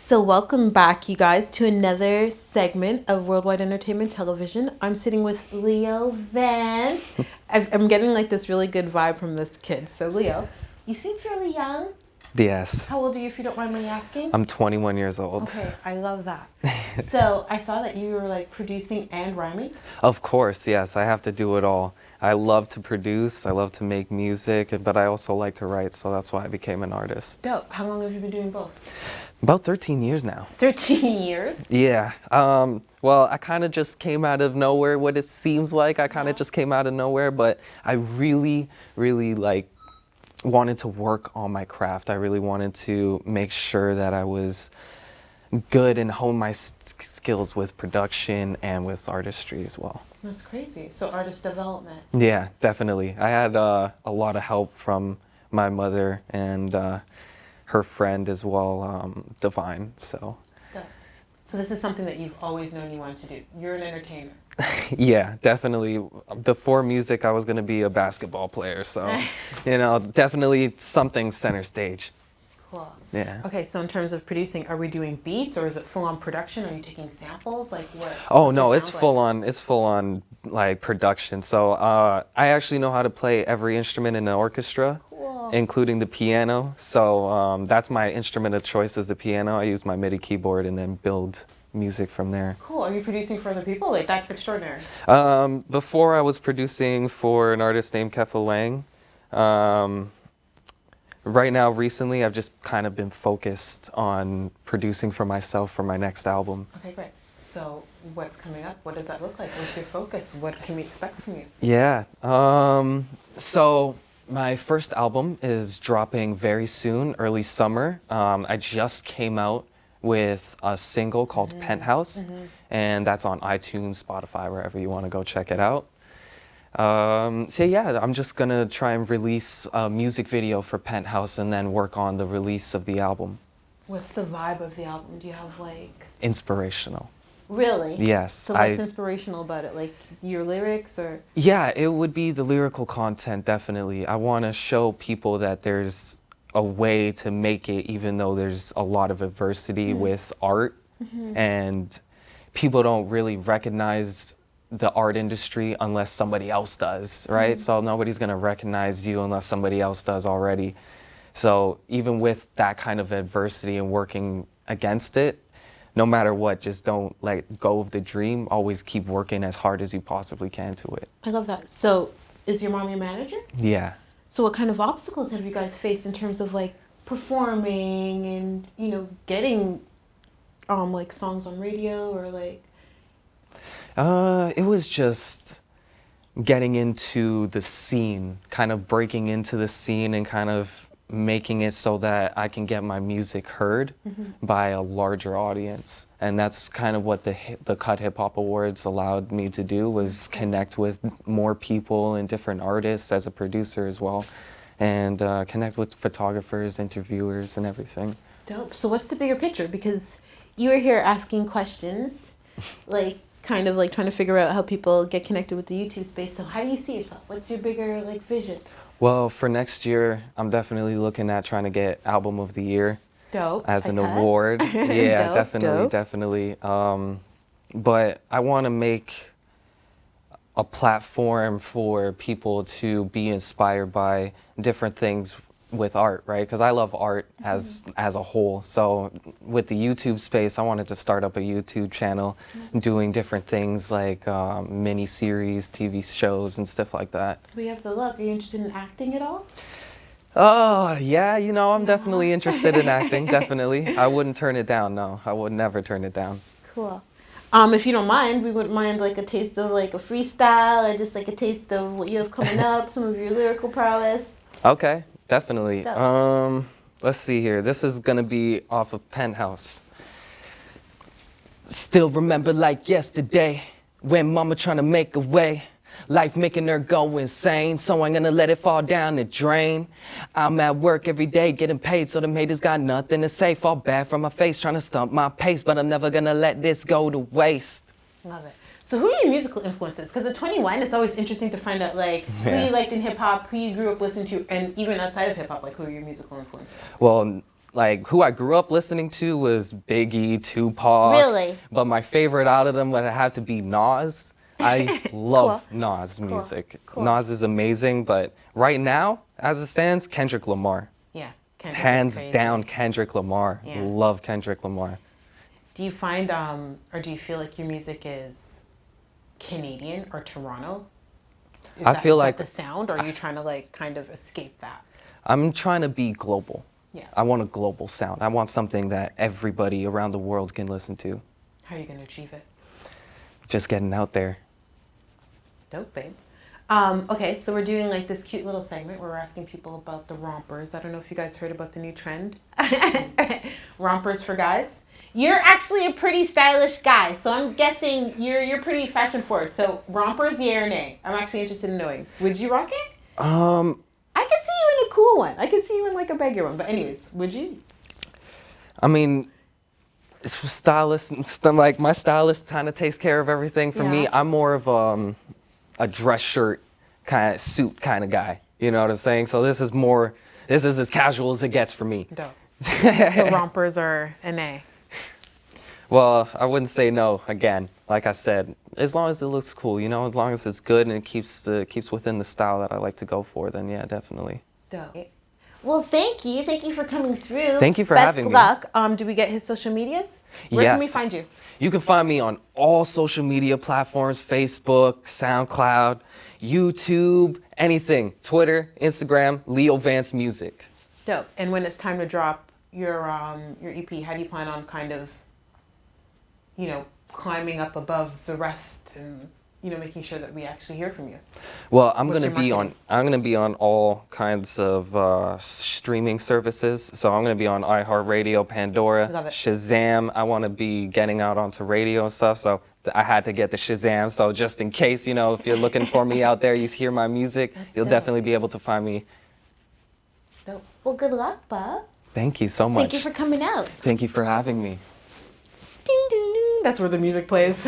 So welcome back, you guys, to another segment of Worldwide Entertainment Television. I'm sitting with Leo Vance. I'm getting like this really good vibe from this kid. So Leo, you seem fairly young. Yes. How old are you, if you don't mind me asking? I'm 21 years old. Okay, I love that. So I saw that you were like producing and rhyming. Of course, yes. I have to do it all. I love to produce, I love to make music, but I also like to write, so that's why I became an artist. Dope. How long have you been doing both? About 13 years now. 13 years? Yeah. Well, I kind of just came out of nowhere, what it seems like. I kind of just came out of nowhere, but I really, really wanted to work on my craft. I really wanted to make sure that I was good and hone my skills with production and with artistry as well. That's crazy. So artist development. Yeah, definitely. I had a lot of help from my mother and her friend as well, Divine. So this is something that you've always known you wanted to do. You're an entertainer. yeah, definitely. Before music, I was going to be a basketball player. So, definitely something center stage. Cool. Yeah. Okay, so in terms of producing, are we doing beats or is it full on production? Are you taking samples? Like what? Oh no, it's full on. It's full on like production. So I actually know how to play every instrument in an orchestra, including the piano. So that's my instrument of choice is the piano. I use my MIDI keyboard and then build music from there. Cool. Are you producing for other people? Like that's extraordinary. Before I was producing for an artist named Kefa Lang. Right now, recently, I've just kind of been focused on producing for myself for my next album. Okay, great. So what's coming up? What does that look like? What's your focus? What can we expect from you? Yeah. So my first album is dropping very soon, early summer. I just came out with a single called Penthouse, and that's on iTunes, Spotify, wherever you want to go check it out. So yeah, I'm just gonna try and release a music video for Penthouse and then work on the release of the album. What's the vibe of the album? Do you have like... Inspirational. Really? Yes. So what's inspirational about it? Like your lyrics or? Yeah, it would be the lyrical content, definitely. I want to show people that there's a way to make it even though there's a lot of adversity with art and people don't really recognize the art industry unless somebody else does, right? So nobody's gonna recognize you unless somebody else does already. So even with that kind of adversity and working against it, no matter what, just don't let go of the dream. Always keep working as hard as you possibly can to it. I love that. So is your mom your manager? Yeah. So what kind of obstacles have you guys faced in terms of like performing and, getting like songs on radio or like? It was just getting into the scene, kind of breaking into the scene and kind of making it so that I can get my music heard by a larger audience. And that's kind of what the Cut Hip Hop Awards allowed me to do, was connect with more people and different artists as a producer as well, and connect with photographers, interviewers, and everything. Dope. So what's the bigger picture? Because you were here asking questions, like kind of like trying to figure out how people get connected with the YouTube space. So how do you see yourself? What's your bigger like vision? Well, for next year, I'm definitely looking at trying to get Album of the Year. Dope. As an award. Yeah, Dope, definitely. But I want to make a platform for people to be inspired by different things with art, right? Because I love art as a whole. So with the YouTube space, I wanted to start up a YouTube channel doing different things like mini series, TV shows, and stuff like that. We have the look. Are you interested in acting at all? Oh, yeah, I'm definitely interested in acting, definitely. I wouldn't turn it down, no. I would never turn it down. Cool. If you don't mind, we wouldn't mind like a taste of like a freestyle or just like a taste of what you have coming up, some of your lyrical prowess. Okay. Definitely. Let's see here. This is gonna be off of Penthouse. Still remember like yesterday when mama trying to make a way. Life making her go insane, so I'm gonna let it fall down the drain. I'm at work every day getting paid, so the haters got nothing to say. Fall back from my face, trying to stump my pace, but I'm never gonna let this go to waste. Love it. So who are your musical influences? Because at 21, it's always interesting to find out like who you liked in hip hop, who you grew up listening to, and even outside of hip hop, like who are your musical influences? Well, like who I grew up listening to was Biggie, Tupac. Really? But my favorite out of them would have to be Nas. I love Nas music. Cool. Nas is amazing, but right now, as it stands, Kendrick Lamar. Yeah. Kendrick is Hands crazy. down, Kendrick Lamar. Yeah. Love Kendrick Lamar. Do you find, or do you feel like your music is Canadian or Toronto? Is I feel is like that the sound, or are you trying to like kind of escape that? I'm trying to be global. Yeah. I want a global sound. I want something that everybody around the world can listen to. How are you going to achieve it? Just getting out there. Dope, babe. Okay, so we're doing like this cute little segment where we're asking people about the rompers. I don't know if you guys heard about the new trend. Rompers for guys. You're actually a pretty stylish guy, so I'm guessing you're pretty fashion forward. So rompers, yeah or nay? I'm actually interested in knowing. Would you rock it? I could see you in a cool one. I could see you in like a baggier one. But anyways, would you? I mean, it's for stylists. Like my stylist kind of takes care of everything for me. Yeah. I'm more of a dress shirt kind of suit kind of guy. You know what I'm saying? So this is as casual as it gets for me. Dope. So rompers are a nay. Well, I wouldn't say no. Again, like I said, as long as it looks cool, you know, as long as it's good and it keeps within the style that I like to go for, then yeah, definitely. Dope. Well, thank you. Thank you for coming through. Thank you for Best having me. luck. Do we get his social medias? Where can we Yes. find you? You can find me on all social media platforms: Facebook, SoundCloud, YouTube, anything. Twitter, Instagram, Leo Vance Music. Dope. And when it's time to drop your EP, how do you plan on kind of, climbing up above the rest and, making sure that we actually hear from you? Well, I'm What's gonna your be marketing? on. I'm gonna be on all kinds of streaming services. So I'm gonna be on iHeartRadio, Pandora, Love it. Shazam. I want to be getting out onto radio and stuff. So I had to get the Shazam. So just in case, if you're looking for me out there, you hear my music, you'll dope. definitely be able to find me. Dope. Well, good luck, bub. Thank you so much. Thank you for coming out. Thank you for having me. Ding, ding, ding. That's where the music plays.